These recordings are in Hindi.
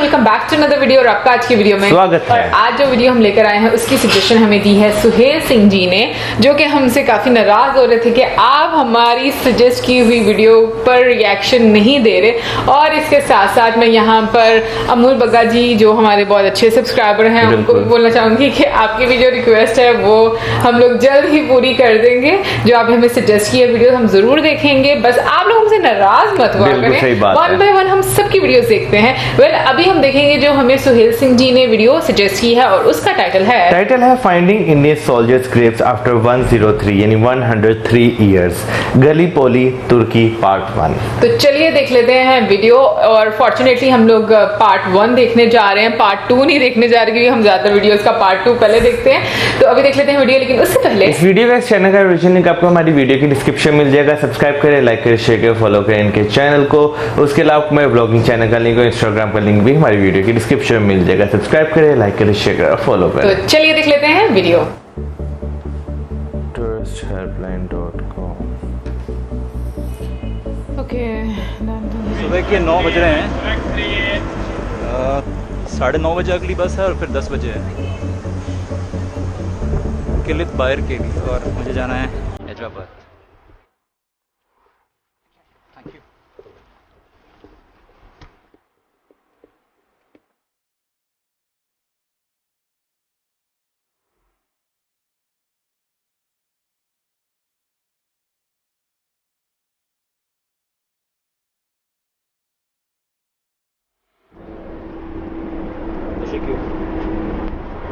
Welcome back to another video. और आपका आज की वीडियो में स्वागत है। और आज जो वीडियो हम लेकर आए हैं उसकी सजेशन हमें दी है सुहेल सिंह जी ने, जो कि हमसे काफी नाराज हो रहे थे कि आप हमारी सजेस्ट की हुई वीडियो पर रिएक्शन नहीं दे रहे। और इसके साथ साथ मैं यहाँ पर अमूल बग्गा जी जो हमारे बहुत अच्छे सब्सक्राइबर हैं उनको भी बोलना चाहूंगी कि आपकी भी जो रिक्वेस्ट है वो हम लोग जल्द ही पूरी कर देंगे। जो आपने हमें सजेस्ट की है वीडियो हम जरूर देखेंगे, बस आप लोग हमसे नाराज मत हुआ करें। वन बाय वन हम सबकी वीडियोस देखते हैं। अभी हम देखेंगे जो हमें सुहेल सिंह जी ने वीडियो सजेस्ट की है और उसका टाइटल है finding Indian soldiers Graves after 103 यानी 103 इयर्स, गलीपोली तुर्की पार्ट 1। तो चलिए देख लेते हैं वीडियो। और फॉर्चुनेटली हम लोग पार्ट 1 देखने जा रहे हैं, पार्ट 2 नहीं देखने जा रहे क्योंकि हम ज्यादा वीडियोस का पार्ट 2 पहले देखते हैं। तो अभी देख लेते हैं वीडियो, लेकिन उससे पहले इस वीडियो का इस चैनल का ओरिजिनल लिंक आपको हमारी वीडियो की डिस्क्रिप्शन मिल जाएगा। सब्सक्राइब करें, लाइक करें, शेयर करें, फॉलो करें इनके चैनल को। उसके अलावा मैं ब्लॉगिंग चैनल का लिंक और इंस्टाग्राम का लिंक भी हमारी वीडियो की डिस्क्रिप्शन में मिल जाएगा। सब्सक्राइब करें, लाइक करें, शेयर करें, फॉलो करें। तो चलिए देख लेते हैं वीडियो। touristhelpline.com। ओके, सुबह के 9 बज रहे हैं, 9:30 बजे अगली बस है और फिर 10 बजे है किलित बाहर के लिए, और मुझे जाना है हैदराबाद। Thank you.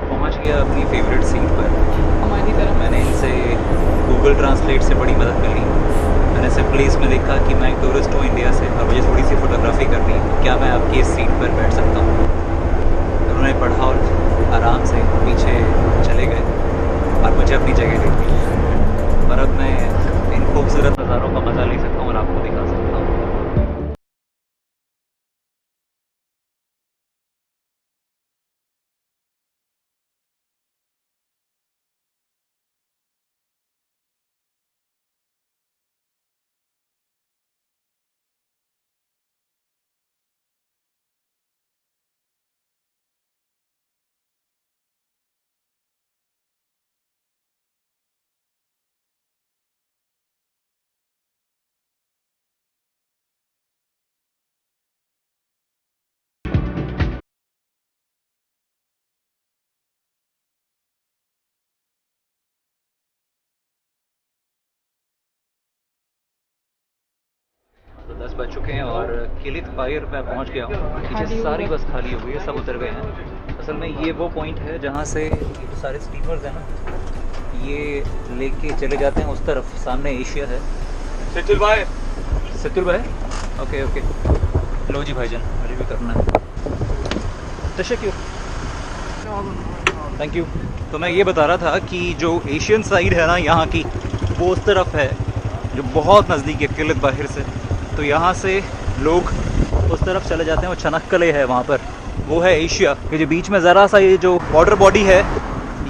पहुंच गया अपनी फेवरेट सीट पर। हमारी तरफ मैंने इनसे गूगल ट्रांसलेट से बड़ी मदद कर ली। मैंने सिर्फ प्लेस में लिखा कि मैं एक टूरिस्ट हूँ इंडिया से और मुझे थोड़ी सी फोटोग्राफी करनी है, क्या मैं आपकी इस सीट पर बैठ सकता हूँ। उन्होंने पढ़ा और आराम से पीछे चले गए और मुझे अपनी जगह दे दी। और अब मैं इन खूबसूरत नज़ारों का मज़ा ले सकता हूँ और आपको दिखा सकता हूँ। तो 10 बज चुके हैं और किलित बायर पे पहुंच गया हूँ। पीछे सारी बस खाली हो गई है, सब उतर गए हैं। असल में ये वो पॉइंट है जहाँ से ये जो सारे स्टीमर्स हैं ना, ये लेके चले जाते हैं उस तरफ। सामने एशिया है। सेतुल भाई ओके ओके, लो जी भाईजान, मुझे भी करना है। तशक्कुर, थैंक यू। तो मैं ये बता रहा था कि जो एशियन साइड है ना यहाँ की, वो उस तरफ है जो बहुत नज़दीक है किलित बाहर से। तो यहाँ से लोग उस तरफ चले जाते हैं। वो चनक्कले है वहाँ पर, वो है एशिया के जो बीच में ज़रा सा ये जो बॉर्डर बॉडी है,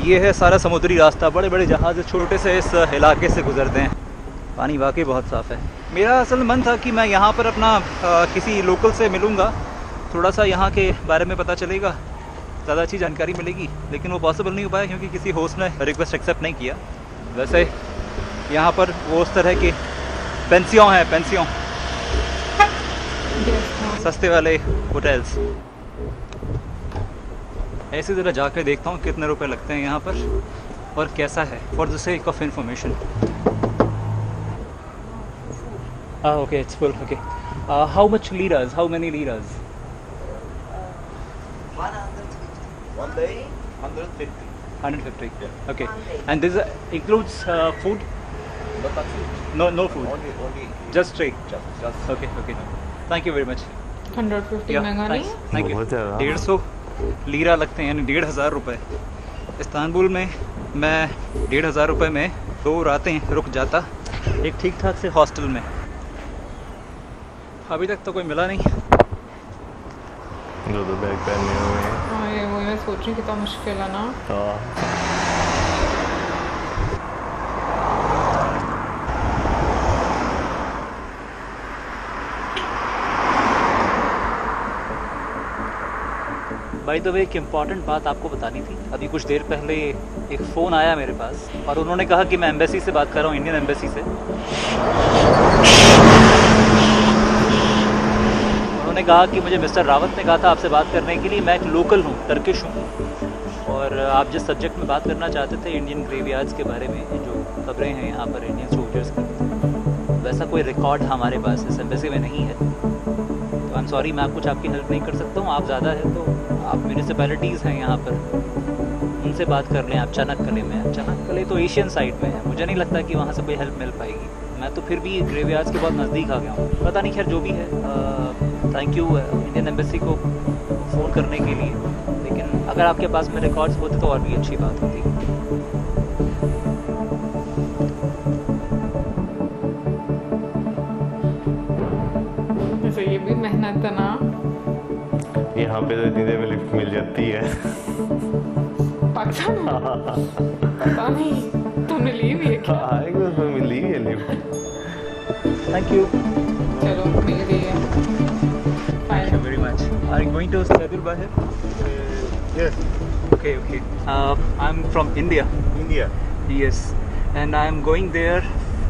ये है सारा समुद्री रास्ता। बड़े बड़े जहाज़ छोटे से इस इलाके से गुजरते हैं। पानी वाकई बहुत साफ़ है। मेरा असल मन था कि मैं यहाँ पर अपना किसी लोकल से मिलूँगा, थोड़ा सा यहाँ के बारे में पता चलेगा, ज़्यादा अच्छी जानकारी मिलेगी, लेकिन वो पॉसिबल नहीं हो पाया क्योंकि किसी होस्ट ने रिक्वेस्ट एक्सेप्ट नहीं किया। वैसे यहाँ पर वो उस तरह के पेंसियों हैं, पेंसियों, सस्ते वाले होटल्स। ऐसे ज़रा जाकर देखता हूँ कितने रुपए लगते हैं यहाँ पर और कैसा है, for the sake of information. Okay, it's full. Okay, how much liras, how many liras? 150. Okay, and this includes food? No food. Only just straight. Just. Okay. Thank you very much. 150 महंगा नहीं है? Thank you. 150 लीरा लगते हैं, यानी 1,500 रुपये। इस्तांबुल में मैं 1,500 रुपये में 2 रातें रुक जाता एक ठीक ठाक से हॉस्टल में। अभी तक तो कोई मिला नहीं। दो बैग पहने हुए हैं। हाँ, ये वही मैं सोच रही हूँ कितना मुश्किल है ना। बाय द वे एक इम्पॉर्टेंट बात आपको बतानी थी। अभी कुछ देर पहले एक फ़ोन आया मेरे पास और उन्होंने कहा कि मैं एम्बेसी से बात कर रहा हूँ, इंडियन एम्बेसी से। उन्होंने कहा कि मुझे मिस्टर रावत ने कहा था आपसे बात करने के लिए। मैं एक लोकल हूँ, टर्किश हूँ, और आप जिस सब्जेक्ट में बात करना चाहते थे इंडियन ग्रेवयार्ड्स के बारे में, जो खबरें हैं यहाँ पर इंडियन सोल्जर्स की, वैसा कोई रिकॉर्ड हमारे पास इस एम्बेसी में नहीं है। तो आई एम सॉरी, मैं कुछ आपकी हेल्प नहीं कर सकता हूँ। आप ज़्यादा है तो आप म्यूनिसिपैलिटीज़ हैं यहाँ पर, उनसे बात कर लें। आप चनाक्कले में हैं, चनाक्कले तो एशियन साइड में है, मुझे नहीं लगता कि वहाँ से कोई हेल्प मिल पाएगी। मैं तो फिर भी ग्रेवयार्ड्स के बहुत नज़दीक आ गया हूँ। पता नहीं, खैर जो भी है, थैंक यू इंडियन एम्बेसी को फ़ोन करने के लिए। लेकिन अगर आपके पास में रिकॉर्ड्स होते तो और भी अच्छी बात होती। जैसे ये भी मेहनत है ना। यहाँ पे तो इतनी देर में लिफ्ट मिल जाती है। पाकिस्तान में पता नहीं, तुमने ली भी है क्या? हाँ, एक उसमें मिली है लिफ्ट। थैंक यू, चलो मिल गई है। Thank you very much. Are you going to Stadil Bahir? Yes, Okay, okay. I'm from India. India. Yes, and I'm going there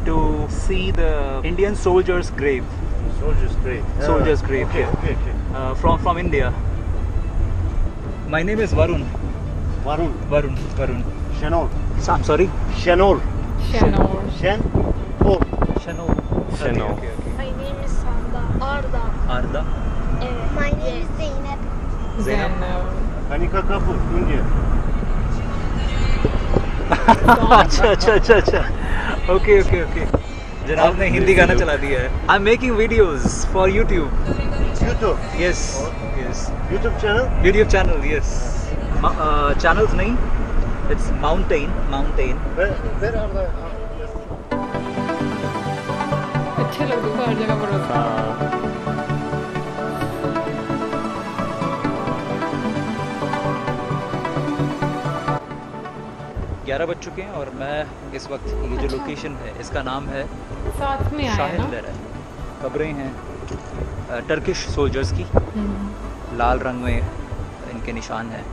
to see the Indian soldiers' grave. Soldiers' grave. Soldiers' grave, Okay, yeah. okay, okay. From India. My name is Varun. Varun. Varun. Shanor. I'm sorry. Shanor. Shanor. Shanor. Shano. Shano. Okay, okay. My name is Sanda. Arda. Arda. My name is Zeynep. Zainab. Kanika Kapoor, India. अच्छा। Okay. जनाब ने हिंदी गाना चला दिया है। I'm making videos for YouTube. YouTube. Yes. YouTube channel? YouTube channel, yes. Channels नहीं, it's mountain. Where are the? Yes. अच्छे लोगों को हर जगह भरोसा। हाँ, 11 बज चुके हैं और मैं इस वक्त ये जो अच्छा। लोकेशन है इसका नाम है साथ में आया शाहिद ना। दर्रा। खबरें हैं टर्किश सोल्जर्स की, लाल रंग में इनके निशान हैं।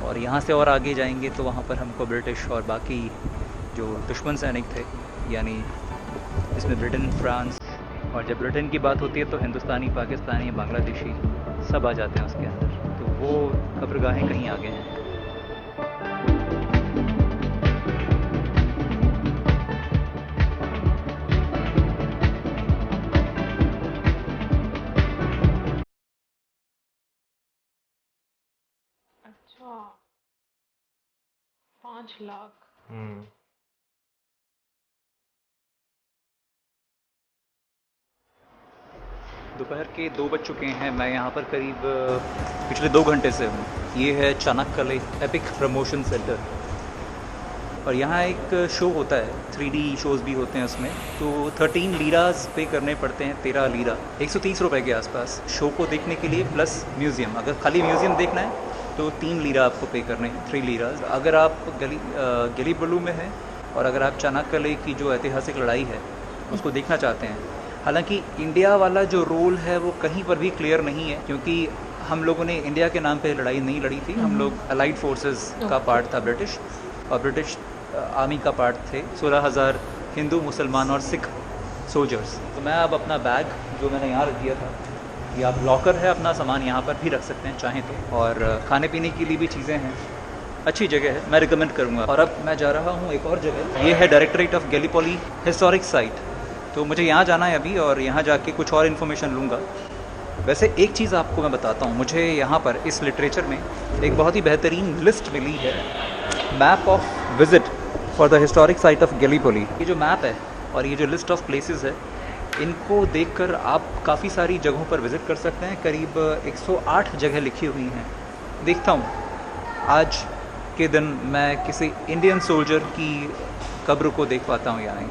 और यहाँ से और आगे जाएंगे तो वहाँ पर हमको ब्रिटिश और बाकी जो दुश्मन सैनिक थे, यानी इसमें ब्रिटेन, फ्रांस, और जब ब्रिटेन की बात होती है तो हिंदुस्तानी, पाकिस्तानी, बांग्लादेशी सब आ जाते हैं उसके अंदर। तो वो खबरगाहें कहीं आगे हैं। अच्छा, 5 लाख। दोपहर के 2 बज चुके हैं। मैं यहाँ पर करीब पिछले 2 घंटे से हूँ। ये है चनाक्कले एपिक प्रमोशन सेंटर, और यहाँ एक शो होता है, 3D शोज़ भी होते हैं उसमें। तो 13 लीराज पे करने पड़ते हैं, 13 लीरा, 130 रुपए के आसपास शो को देखने के लिए, प्लस म्यूज़ियम। अगर खाली म्यूज़ियम देखना है तो 3 लीरा आपको पे करने हैं, 3 लीराज। अगर आप गेलीबलू में हैं और अगर आप चनाक्कले की जो ऐतिहासिक लड़ाई है उसको देखना चाहते हैं, हालांकि इंडिया वाला जो रोल है वो कहीं पर भी क्लियर नहीं है, क्योंकि हम लोगों ने इंडिया के नाम पे लड़ाई नहीं लड़ी थी। हम लोग अलाइड फोर्सेस का पार्ट था ब्रिटिश, और ब्रिटिश आर्मी का पार्ट थे 16,000 हिंदू, मुसलमान और सिख सोल्जर्स। तो मैं अब अपना बैग जो मैंने यहाँ रख दिया था, ये आप लॉकर है, अपना सामान यहाँ पर भी रख सकते हैं चाहें तो, और खाने पीने के लिए भी चीज़ें हैं। अच्छी जगह है, मैं रिकमेंड करूँगा। और अब मैं जा रहा हूँ एक और जगह, ये है directorate of Gallipoli historic site. तो मुझे यहाँ जाना है अभी, और यहाँ जाके कुछ और इन्फॉर्मेशन लूँगा। वैसे एक चीज़ आपको मैं बताता हूँ, मुझे यहाँ पर इस लिटरेचर में एक बहुत ही बेहतरीन लिस्ट मिली है, map of visit for the historic site of Gallipoli. ये जो मैप है और ये जो लिस्ट ऑफ प्लेसेस है, इनको देखकर आप काफ़ी सारी जगहों पर विज़िट कर सकते हैं। करीब 108 जगह लिखी हुई हैं। देखता हूँ आज के दिन मैं किसी इंडियन सोल्जर की कब्र को देख पाता हूँ या नहीं।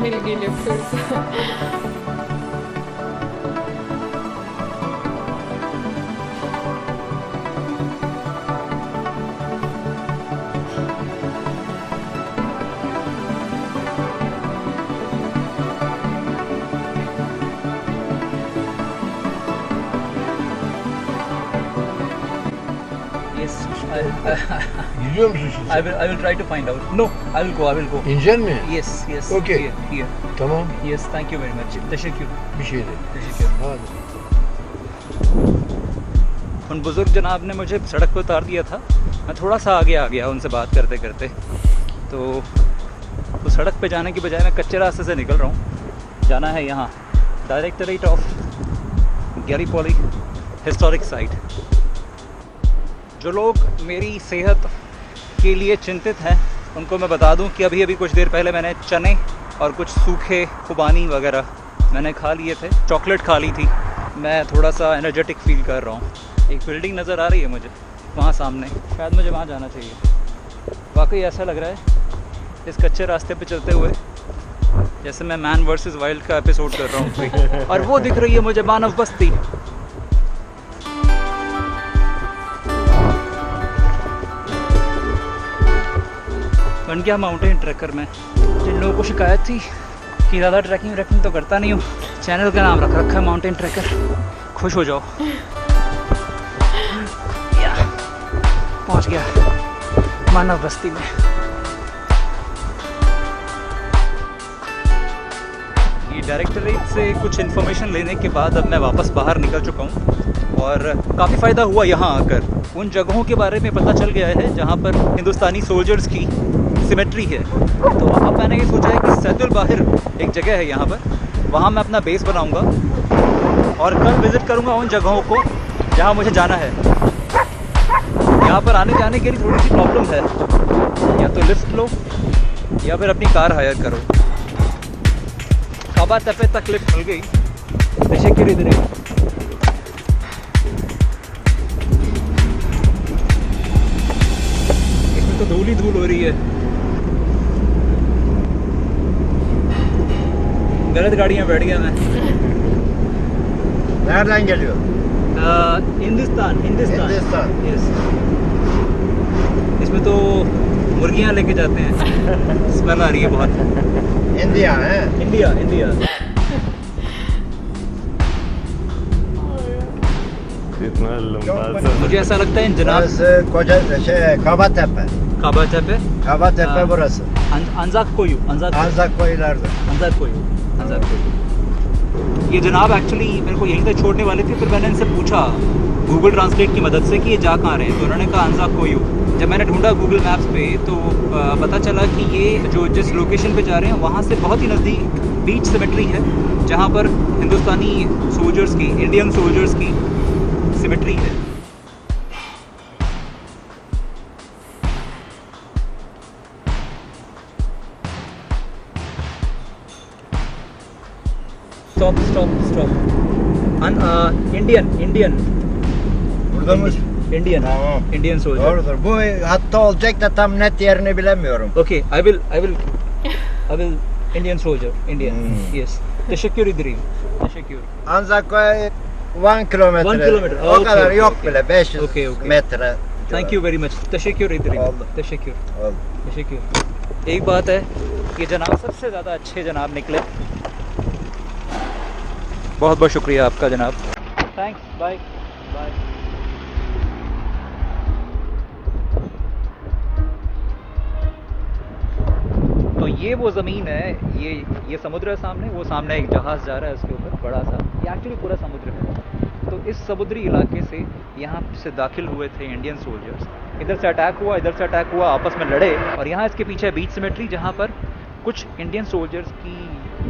मिल गई लिफ्ट फिर से। Gidiyor musun şimdi? I will try to find out. No, I will go. İnecek mi? Yes, yes. Okay. Here. Tamam. Yes, thank you very much. Teşekkür. Bir şey değil. Teşekkür. Hadi. उन बुजुर्ग जनाब ने मुझे सड़क पर उतार दिया था। मैं थोड़ा सा आगे आ गया उनसे बात करते करते, तो उस सड़क पे जाने की बजाय मैं कच्चे रास्ते से निकल रहा हूँ। जाना है यहाँ directorate of Gallipoli historic site. जो लोग मेरी सेहत के लिए चिंतित हैं उनको मैं बता दूं कि अभी अभी कुछ देर पहले मैंने चने और कुछ सूखे खुबानी वगैरह मैंने खा लिए थे, चॉकलेट खा ली थी। मैं थोड़ा सा एनर्जेटिक फील कर रहा हूँ। एक बिल्डिंग नज़र आ रही है मुझे वहाँ सामने, शायद मुझे वहाँ जाना चाहिए। वाकई ऐसा लग रहा है इस कच्चे रास्ते पे चलते हुए जैसे मैं मैन वर्सेस वाइल्ड का एपिसोड कर रहा हूँ कोई। और वो दिख रही है मुझे मानव बस्ती। बन गया माउंटेन ट्रैकर में। जिन लोगों को शिकायत थी कि ज़्यादा ट्रैकिंग तो करता नहीं हूँ, चैनल का नाम रख रखा है माउंटेन ट्रैकर। खुश हो जाओ। पहुँच गया मानव बस्ती में। ये डायरेक्टरेट से कुछ इन्फॉर्मेशन लेने के बाद अब मैं वापस बाहर निकल चुका हूँ और काफ़ी फ़ायदा हुआ यहाँ आकर। उन जगहों के बारे में पता चल गया है जहाँ पर हिंदुस्तानी सोल्जर्स की सिमेट्री है। तो अब मैंने ये सोचा है कि सैदुल बाहिर एक जगह है यहाँ पर, वहाँ मैं अपना बेस बनाऊँगा और कल विज़िट करूँगा उन जगहों को जहाँ मुझे जाना है। यहाँ पर आने जाने के लिए थोड़ी सी प्रॉब्लम है, या तो लिफ्ट लो या फिर अपनी कार हायर करो। काबा तपे तक लिफ्ट मिल गई। तशक्कुर इधर इसमें तो धूल ही धूल हो रही है। गलत गाड़ियाँ बैठ गया मैं। Nereden geliyor? Hindustan Hindistan. Yes. इसमें तो मुर्गियाँ लेके जाते हैं। स्मेल आ रही है बहुत। India है? इंडिया इतना लंबा सा मुझे ऐसा लगता है जनाब Burası koca Kabatepe. काबा tepe Kabatepe burası. अंजाक कोयू Anzak koyularda. अंजाक कोयू। ये जनाब एक्चुअली मेरे को यहीं तक छोड़ने वाले थे, फिर मैंने इनसे पूछा गूगल ट्रांसलेट की मदद से कि ये जा कहाँ रहे हैं, तो उन्होंने कहा अंजाक कोयू। जब मैंने ढूंढा गूगल मैप्स पे तो पता चला कि ये जो जिस लोकेशन पे जा रहे हैं वहाँ से बहुत ही नज़दीक बीच सिमेट्री है जहाँ पर हिंदुस्तानी सोल्जर्स की, इंडियन सोल्जर्स की सिमेट्री है। Stop. Indian. Burada mı? Indian. Tamam. Indian soldier. Doğrudur. Bu hatta olacak da tam net yerini bilemiyorum. Okay, I will. Indian soldier. Indian. Yes. Teşekkür ederim. Teşekkür. Anzak koy 1 kilometre. 1 kilometre. O kadar Okay, yok okay. bile. 500 Okay. metre. Thank you very much. teşekkür ederim. oldu. Teşekkür. Oldu. teşekkür। एक बात है कि जनाब सबसे ज़्यादा अच्छे जनाब निकले। बहुत बहुत शुक्रिया आपका जनाब। थैंक्स। बाय। तो ये वो ज़मीन है, ये समुद्र है सामने, वो सामने एक जहाज़ जा रहा है उसके ऊपर बड़ा सा। ये एक्चुअली पूरा समुद्र है। तो इस समुद्री इलाके से यहाँ से दाखिल हुए थे इंडियन सोल्जर्स। इधर से अटैक हुआ, आपस में लड़े, और यहाँ इसके पीछे बीच सिमेट्री जहाँ पर कुछ इंडियन सोल्जर्स की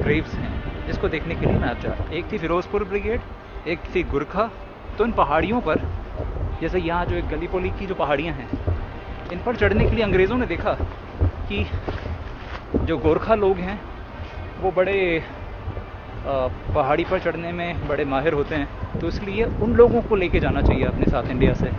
ग्रेव्स हैं जिसको देखने के लिए मैं जा रहा। एक थी फिरोजपुर ब्रिगेड, एक थी गुरखा। तो इन पहाड़ियों पर, जैसे यहाँ जो एक गलीपोली की जो पहाड़ियाँ हैं, इन पर चढ़ने के लिए अंग्रेज़ों ने देखा कि जो गोरखा लोग हैं वो बड़े पहाड़ी पर चढ़ने में बड़े माहिर होते हैं, तो इसलिए उन लोगों को लेके जाना चाहिए अपने साथ इंडिया से।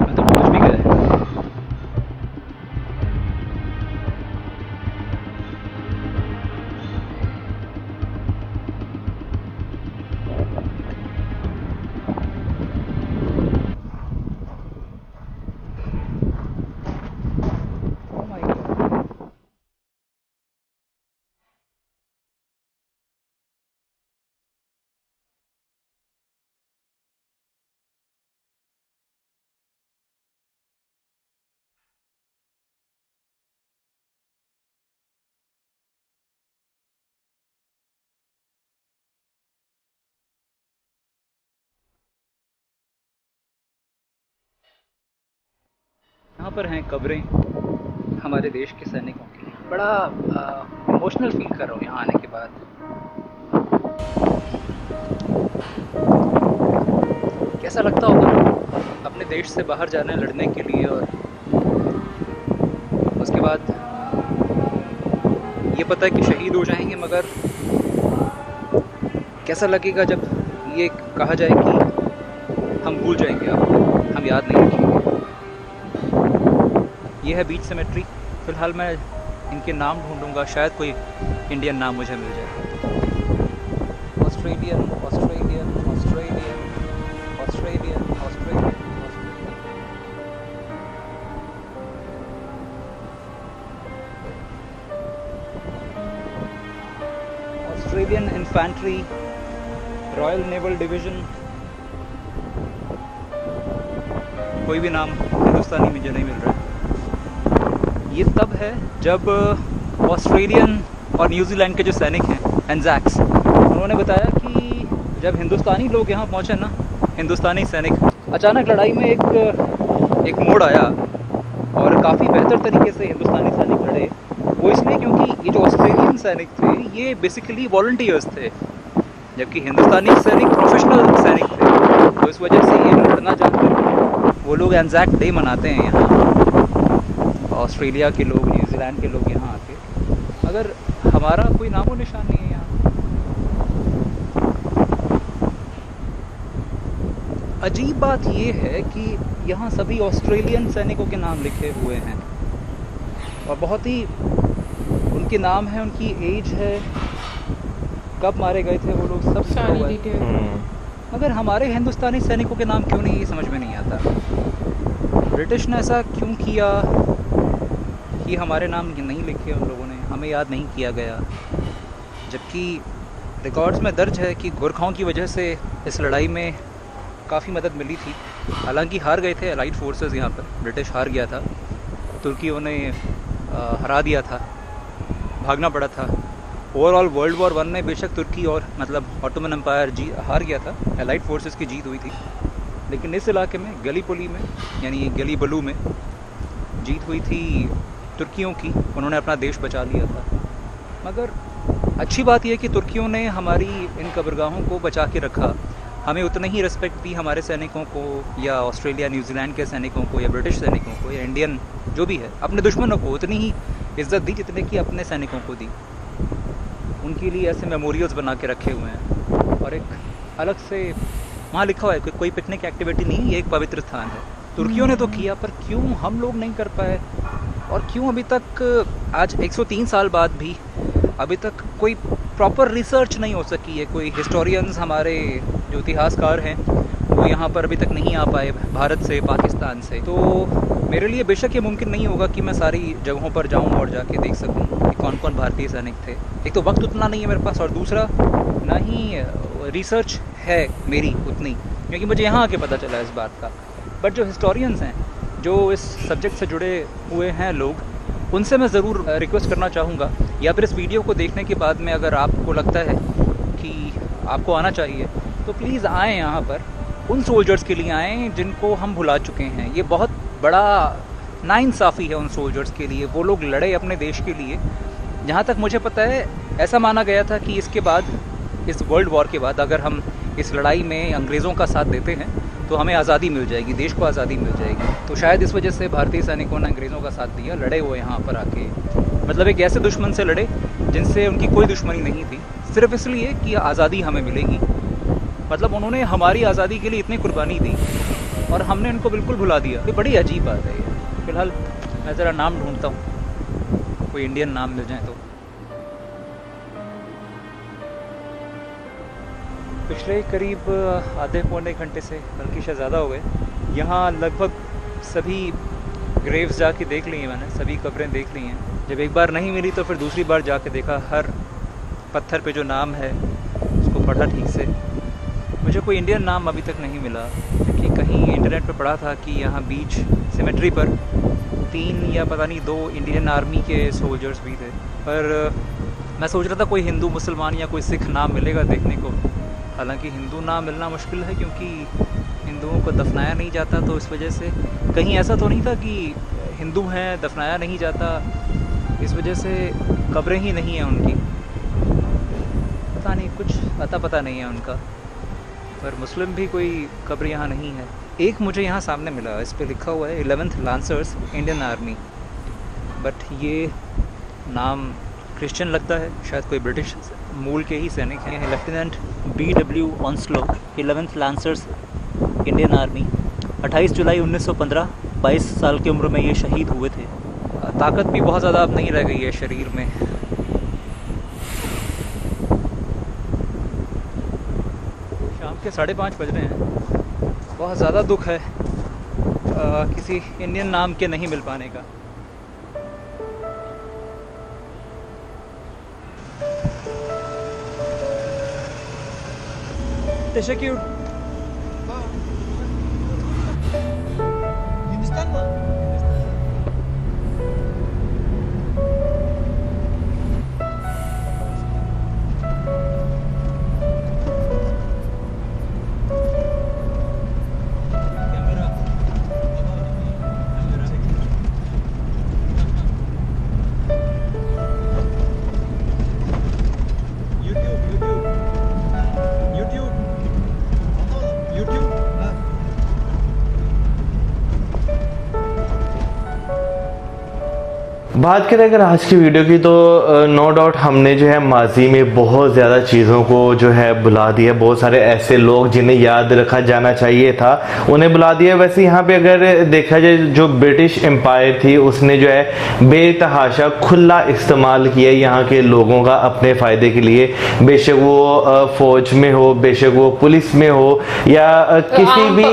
मैं तो पहुंच भी गया। यहाँ पर हैं कब्रें हमारे देश के सैनिकों की। बड़ा इमोशनल फील कर रहा हूँ यहाँ आने के बाद। कैसा लगता होगा अपने देश से बाहर जाना है लड़ने के लिए, और उसके बाद ये पता है कि शहीद हो जाएंगे, मगर कैसा लगेगा जब ये कहा जाए कि हम भूल जाएंगे, अब हम याद नहीं रखेंगे। ये है बीच सिमेट्री। फ़िलहाल मैं इनके नाम ढूंढूंगा, शायद कोई इंडियन नाम मुझे मिल जाए। Australian Australian Australian Australian Australian Australian infantry, royal naval division. कोई भी नाम हिंदुस्तानी मुझे नहीं मिल रहा है। ये तब है जब ऑस्ट्रेलियन और न्यूजीलैंड के जो सैनिक हैं एंजैक्स, उन्होंने बताया कि जब हिंदुस्तानी लोग यहाँ पहुँचे ना, हिंदुस्तानी सैनिक, अचानक लड़ाई में एक मोड़ आया और काफ़ी बेहतर तरीके से हिंदुस्तानी सैनिक लड़े। वो इसलिए क्योंकि ये जो ऑस्ट्रेलियन सैनिक थे ये बेसिकली वॉलंटियर्स थे, जबकि हिंदुस्तानी सैनिक प्रोफेशनल सैनिक थे। तो इस वजह से ये लड़ना चाहते हैं। वो लोग एंजैक डे मनाते हैं यहाँ, ऑस्ट्रेलिया के लोग, न्यूजीलैंड के लोग यहाँ आके, मगर हमारा कोई नामो निशान नहीं है यहाँ। अजीब बात ये है कि यहाँ सभी ऑस्ट्रेलियन सैनिकों के नाम लिखे हुए हैं और बहुत ही उनके नाम हैं, उनकी एज है, कब मारे गए थे वो लोग, सब लिखा हुआ है। मगर हमारे हिंदुस्तानी सैनिकों के नाम क्यों नहीं, ये समझ में नहीं आता। ब्रिटिश ने ऐसा क्यों किया कि हमारे नाम नहीं लिखे उन लोगों ने, हमें याद नहीं किया गया, जबकि रिकॉर्ड्स में दर्ज है कि गोरखाओं की वजह से इस लड़ाई में काफ़ी मदद मिली थी। हालांकि हार गए थे एलाइड फोर्सेस, यहाँ पर ब्रिटिश हार गया था, तुर्कियों ने हरा दिया था, भागना पड़ा था। ओवरऑल वर्ल्ड वॉर 1 में बेशक तुर्की और मतलब ऑटोमन एम्पायर हार गया था, एलाइड फोर्सेस की जीत हुई थी, लेकिन इस इलाके में गलीपोली में यानी गलीबलू में जीत हुई थी तुर्कियों की। उन्होंने अपना देश बचा लिया था। मगर अच्छी बात यह कि तुर्कियों ने हमारी इन कब्रगाहों को बचा के रखा, हमें उतनी ही रिस्पेक्ट दी हमारे सैनिकों को, या ऑस्ट्रेलिया न्यूजीलैंड के सैनिकों को, या ब्रिटिश सैनिकों को, या इंडियन जो भी है, अपने दुश्मनों को उतनी ही इज्जत दी जितने कि अपने सैनिकों को दी। उनके लिए ऐसे मेमोरियल्स बना के रखे हुए हैं और एक अलग से वहाँ लिखा हुआ है कि कोई पिकनिक एक्टिविटी नहीं, ये एक पवित्र स्थान है। तुर्कियों ने तो किया, पर क्यों हम लोग नहीं कर पाए, और क्यों अभी तक आज 103 साल बाद भी अभी तक कोई प्रॉपर रिसर्च नहीं हो सकी है। कोई हिस्टोरियंस, हमारे जो इतिहासकार हैं, वो यहाँ पर अभी तक नहीं आ पाए भारत से, पाकिस्तान से। तो मेरे लिए बेशक ये मुमकिन नहीं होगा कि मैं सारी जगहों पर जाऊँ और जाके देख सकूँ कि कौन कौन भारतीय सैनिक थे। एक तो वक्त उतना नहीं है मेरे पास, और दूसरा ना ही रिसर्च है मेरी उतनी, क्योंकि मुझे यहाँ आके पता चला इस बात का। बट जो हिस्टोरियंस हैं, जो इस सब्जेक्ट से जुड़े हुए हैं लोग, उनसे मैं ज़रूर रिक्वेस्ट करना चाहूँगा, या फिर इस वीडियो को देखने के बाद में अगर आपको लगता है कि आपको आना चाहिए, तो प्लीज़ आएँ यहाँ पर। उन सोल्जर्स के लिए आएँ जिनको हम भुला चुके हैं। ये बहुत बड़ा नाइंसाफ़ी है उन सोल्जर्स के लिए। वो लोग लड़े अपने देश के लिए। जहाँ तक मुझे पता है, ऐसा माना गया था कि इसके बाद, इस वर्ल्ड वॉर के बाद, अगर हम इस लड़ाई में अंग्रेज़ों का साथ देते हैं तो हमें आज़ादी मिल जाएगी, देश को आज़ादी मिल जाएगी। तो शायद इस वजह से भारतीय सैनिकों ने अंग्रेज़ों का साथ दिया, लड़े हुए यहाँ पर आके। मतलब एक ऐसे दुश्मन से लड़े जिनसे उनकी कोई दुश्मनी नहीं थी, सिर्फ इसलिए कि आज़ादी हमें मिलेगी। मतलब उन्होंने हमारी आज़ादी के लिए इतनी कुर्बानी दी और हमने उनको बिल्कुल भुला दिया। ये बड़ी अजीब बात है ये। फ़िलहाल मैं ज़रा नाम ढूंढता हूँ, कोई इंडियन नाम मिल जाए तो। पिछले करीब आधे पौने घंटे से, बल्कि शायद ज़्यादा हो गए, यहाँ लगभग सभी ग्रेव्स जाके देख ली हैं मैंने, सभी कब्रें देख ली हैं। जब एक बार नहीं मिली तो फिर दूसरी बार जाके देखा, हर पत्थर पे जो नाम है उसको पढ़ा ठीक से। मुझे कोई इंडियन नाम अभी तक नहीं मिला, क्योंकि कहीं इंटरनेट पे पढ़ा था कि यहाँ बीच सिमेट्री पर 3 या पता नहीं 2 इंडियन आर्मी के सोल्जर्स भी थे। पर मैं सोच रहा था कोई हिंदू, मुसलमान या कोई सिख नाम मिलेगा देखने को। हालांकि हिंदू नाम मिलना मुश्किल है, क्योंकि हिंदुओं को दफनाया नहीं जाता, तो इस वजह से कहीं ऐसा तो नहीं था कि हिंदू हैं, दफनाया नहीं जाता, इस वजह से कब्रें ही नहीं हैं उनकी। पता नहीं, कुछ पता नहीं है उनका। पर मुस्लिम भी कोई कब्र यहाँ नहीं है। एक मुझे यहाँ सामने मिला, इस पे लिखा हुआ है 11th lancers Indian army, but ये नाम क्रिश्चियन लगता है, शायद कोई ब्रिटिश मूल के ही सैनिक हैं। Lieutenant BW ऑन्स्लो, 11th lancers Indian army, 28 जुलाई 1915, 22 साल की उम्र में ये शहीद हुए थे। ताकत भी बहुत ज़्यादा अब नहीं रह गई है शरीर में। शाम के 5:30 बज रहे हैं। बहुत ज़्यादा दुख है किसी इंडियन नाम के नहीं मिल पाने का। Teşekkür. Hindistan mı? बात करें अगर आज की वीडियो की तो नो डाउट हमने जो है माजी में बहुत ज़्यादा चीज़ों को जो है बुला दिया। बहुत सारे ऐसे लोग जिन्हें याद रखा जाना चाहिए था उन्हें बुला दिया। वैसे यहाँ पे अगर देखा जाए जो ब्रिटिश एम्पायर थी उसने जो है बेतहाशा खुला इस्तेमाल किया यहाँ के लोगों का अपने फ़ायदे के लिए। बेशक वो फ़ौज में हो, बेशक वो पुलिस में हो या किसी भी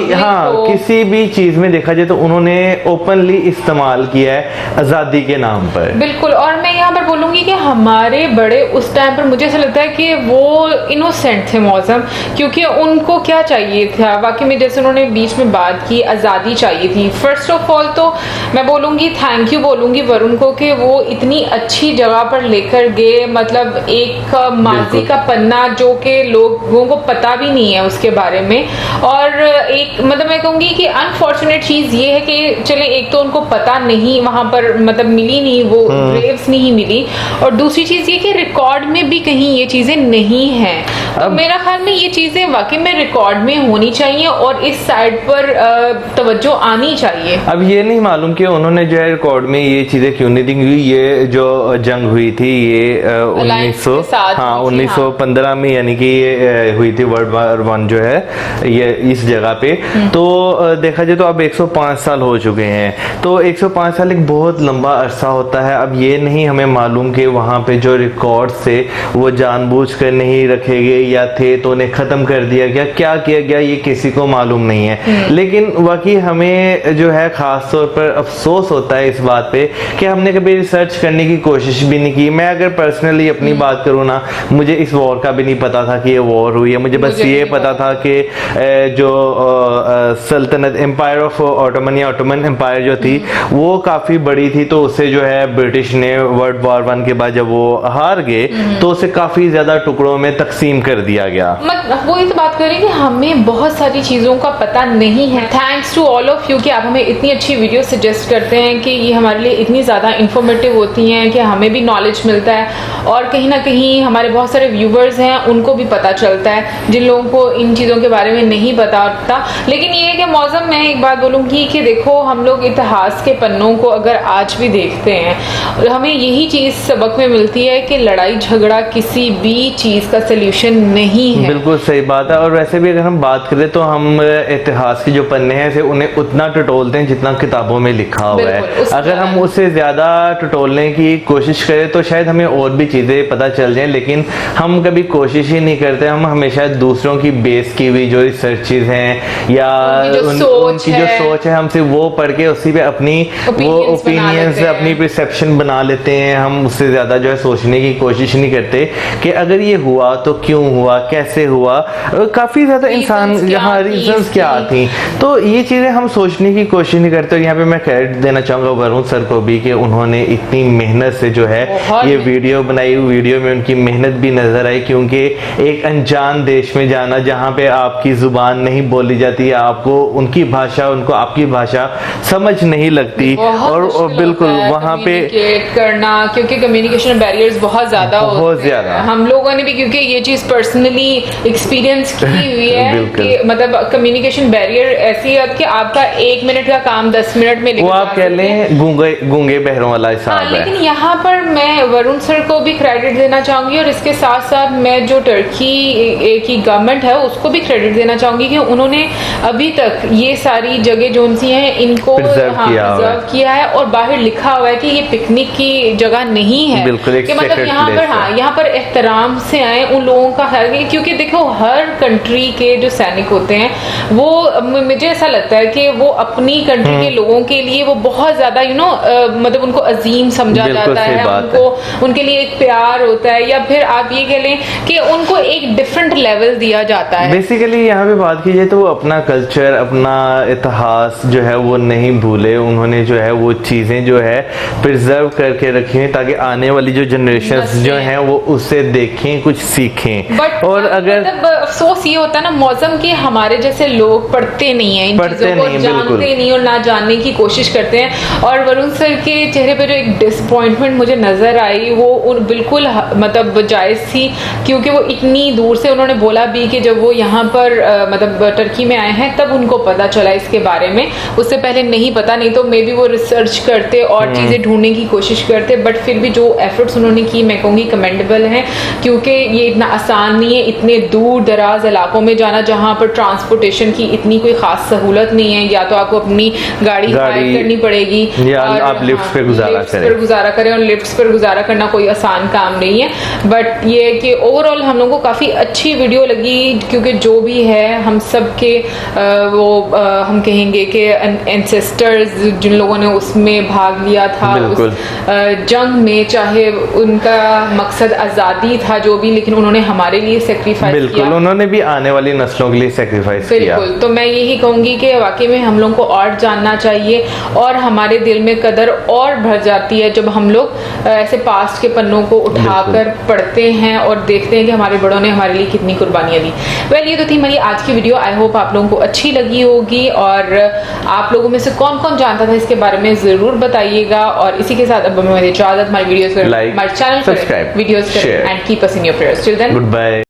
किसी भी चीज़ में देखा जाए तो उन्होंने ओपनली इस्तेमाल किया है आज़ादी के नाम पर। बिल्कुल। और मैं यहाँ पर बोलूंगी कि हमारे बड़े उस टाइम पर मुझे ऐसा लगता है कि वो इनोसेंट थे मौसम, क्योंकि उनको क्या चाहिए था वाकई में, जैसे उन्होंने बीच में बात की आज़ादी चाहिए थी। फर्स्ट ऑफ ऑल तो मैं बोलूंगी थैंक यू बोलूंगी वरुण को कि वो इतनी अच्छी जगह पर लेकर गए। मतलब एक माजी का पन्ना जो कि लोगों को पता भी नहीं है उसके बारे में। और एक मतलब मैं कहूँगी कि अनफॉर्चुनेट चीज़ ये है कि चले एक तो उनको पता नहीं वहाँ पर मतलब मिली नहीं, वो ग्रेव्स नहीं मिली, और दूसरी चीज ये कि रिकॉर्ड में भी कहीं ये चीजें नहीं हैं। तो मेरा ख्याल में ये चीजें वाकई में रिकॉर्ड में होनी चाहिए और इस साइड पर तवज्जो आनी चाहिए। अब ये नहीं मालूम कि उन्होंने जो है रिकॉर्ड में ये चीजें क्यों नहीं दी। ये जो जंग हुई थी ये 1915 में यानी कि ये हुई थी वर्ल्ड वॉर 1 जो है ये इस जगह पे। तो देखा जाए तो अब 105 साल हो चुके हैं। तो 105 साल एक बहुत लंबा अरसा होता है। अब ये नहीं हमें मालूम कि वहाँ पे जो रिकॉर्ड थे वो जानबूझकर नहीं रखे गए या थे तो उन्हें ख़त्म कर दिया गया, क्या किया गया ये किसी को मालूम नहीं है। लेकिन वाकई हमें जो है ख़ास तौर पर अफसोस होता है इस बात पे कि हमने कभी रिसर्च करने की कोशिश भी नहीं की। मैं अगर पर्सनली अपनी बात करूँ ना, मुझे इस वॉर का भी नहीं पता था कि ये वॉर हुई है। मुझे बस ये पता था कि जो सल्तनत एम्पायर ऑफ ऑटोमन या ऑटोमन एम्पायर जो थी वो काफ़ी बड़ी थी। तो उसे जो है ब्रिटिश ने वर्ल्ड वॉर 1 के बाद जब वो हार गए तो उसे काफी ज्यादा टुकड़ों में तकसीम कर दिया गया। वही तो बात करें कि हमें बहुत सारी चीजों का पता नहीं है। Thanks to all of you कि आप हमें इतनी अच्छी वीडियो सजेस्ट करते हैं कि ये हमारे लिए इतनी ज्यादा इंफॉर्मेटिव होती हैं कि हमें भी नॉलेज मिलता है और कहीं ना कहीं हमारे बहुत सारे व्यूवर्स हैं उनको भी पता चलता है जिन लोगों को इन चीजों के बारे में नहीं पता होता। लेकिन ये है कि मौसम मैं एक बात बोलूंगी कि देखो हम लोग इतिहास के पन्नों को अगर आज भी देखते हैं हमें यही चीज सबक में मिलती है कि लड़ाई झगड़ा किसी भी चीज का सलूशन नहीं है। बिल्कुल सही बात है। और वैसे भी अगर हम बात करें तो हम इतिहास के जो पन्ने हैं उन्हें उतना टटोलते हैं जितना किताबों में लिखा हुआ है। अगर हम उससे ज्यादा टटोलने की कोशिश करें तो शायद हमें और भी चीजें पता चल जाएं, लेकिन हम कभी कोशिश ही नहीं करते। हम हमेशा दूसरों की बेस की हुई जो रिसर्चेज हैं या उनकी जो सोच है हमसे वो पढ़ के उसी पे अपनी वो ओपिनियंस अपनी परसेप्शन बना लेते हैं। हम उससे ज्यादा जो है सोचने की कोशिश नहीं करते कि अगर ये हुआ तो क्यों हुआ, कैसे हुआ, काफी ज्यादा इंसान Reasons क्या यहाँ थी रीजंस क्या इसकी? थी। तो ये चीजें हम सोचने की कोशिश नहीं करते। और यहाँ पे मैं क्रेडिट देना चाहूंगा वरुण सर को भी कि उन्होंने इतनी मेहनत से जो है बहुत ये मेहनत। वीडियो बनाई। वीडियो में उनकी मेहनत भी नजर आई, क्योंकि एक अनजान देश में जाना जहाँ पे आपकी जुबान नहीं बोली जाती है, आपको उनकी भाषा, उनको आपकी भाषा समझ नहीं लगती, बहुत और मुश्किल बिल्कुल होता है वहाँ पे communicate करना, क्योंकि कम्युनिकेशन बैरियर्स बहुत ज्यादा बहुत होते हैं। ज्यादा। हम लोगों ने भी क्योंकि ये चीज पर्सनली एक्सपीरियंस की हुई है बिल्कुल। कि मतलब कम्युनिकेशन बैरियर ऐसी है कि आपका 1 मिनट का काम 10 मिनट में वो निकल आप कह लें गूंगे बहरों वाला हाँ, हिसाब है। लेकिन यहाँ पर मैं वरुण सर को भी क्रेडिट देना चाहूंगी, और इसके साथ साथ मैं जो टर्की की गवर्नमेंट है उसको भी क्रेडिट देना चाहूंगी कि उन्होंने अभी तक ये सारी जगह जो सी हैं इनको Preserve किया हुआ है। preserve किया है, और बाहर लिखा हुआ है कि ये पिकनिक की जगह नहीं है। बिल्कुल, एक कि मतलब sacred यहाँ पर place हाँ, है। यहाँ पर एहतराम से आए उन लोगों का ख्याल रखें, क्योंकि देखो हर कंट्री के जो सैनिक होते हैं वो मुझे ऐसा लगता है कि वो अपनी कंट्री के लोगों के लिए वो बहुत ज्यादा मतलब उनको अजीम समझा बिल्कुल जाता सही है, बात उनको उनके लिए एक प्यार होता है, या फिर आप ये कह लें कि उनको एक डिफरेंट लेवल दिया जाता है। बेसिकली यहाँ पे बात की जाए तो वो अपना कल्चर, अपना इतिहास जो है वो नहीं भूले। उन्होंने जो है वो चीजें जो है प्रिजर्व करके रखी हैं, ताकि आने वाली जो जनरेशंस जो हैं वो उससे देखें, कुछ सीखें। बट और अगर मतलब अफसोस ये होता है ना मौसम की, हमारे जैसे लोग पढ़ते नहीं है इन पढ़ते चीजों को, नहीं, जानते बिल्कुल। नहीं और ना जानने की कोशिश करते हैं। और वरुण सर के चेहरे पर जो एक डिसअपॉइंटमेंट मुझे नजर आई वो बिल्कुल मतलब जायज थी, क्योंकि वो इतनी दूर से उन्होंने बोला भी कि जब वो यहाँ पर मतलब टर्की में आए हैं तब उनको पता चला इसके बारे में, उससे पहले नहीं पता, नहीं तो मे बी वो रिसर्च करते और चीजें ढूंढने की कोशिश करते। बट फिर भी जो एफर्ट्स उन्होंने की मैं कहूँगी कमेंडेबल हैं, क्योंकि ये इतना आसान नहीं है इतने दूर दराज इलाकों में जाना जहाँ पर ट्रांसपोर्टेशन की इतनी कोई खास सहूलत नहीं है। या तो आपको अपनी गाड़ी हायर करनी पड़ेगी, या और आप लिफ्ट्स पे गुजारा लिफ्ट्स करें। पर गुजारा करें, और लिफ्ट्स पर गुजारा करना कोई आसान काम नहीं है। बट ये है कि ओवरऑल हम लोगों को काफी अच्छी वीडियो लगी, क्योंकि जो भी है हम सब के हम कहेंगे कि एंसेस्टर्स जिन लोगों ने उसमें भाग लिया था बिल्कुल। उस जंग में, चाहे उनका मकसद आजादी था जो भी, लेकिन उन्होंने हमारे लिए सेक्रीफाइस किया। बिल्कुल, उन्होंने भी आने वाली नस्लों के लिए सेक्रीफाइस किया। बिल्कुल, तो मैं यही कहूंगी कि वाकई में हम लोगों को और जानना चाहिए, और हमारे दिल में कदर और बढ़ जाती है जब हम लोग ऐसे पास्ट के पन्नों को उठाकर पढ़ते हैं और देखते हैं कि हमारे बड़ों ने हमारे लिए कितनी कुर्बानियां दी। वेल, ये तो थी मेरी आज की वीडियो। आई होप आप लोगों को अच्छी लगी होगी, और आप लोगों में से कौन कौन जानता था इसके बारे में जरूर बताइएगा। और इसी के साथ अब हमें इजाजत, हमारी वीडियोस Like, हमारे channel subscribe, videos share. And keep us in your prayers. Till then, good bye.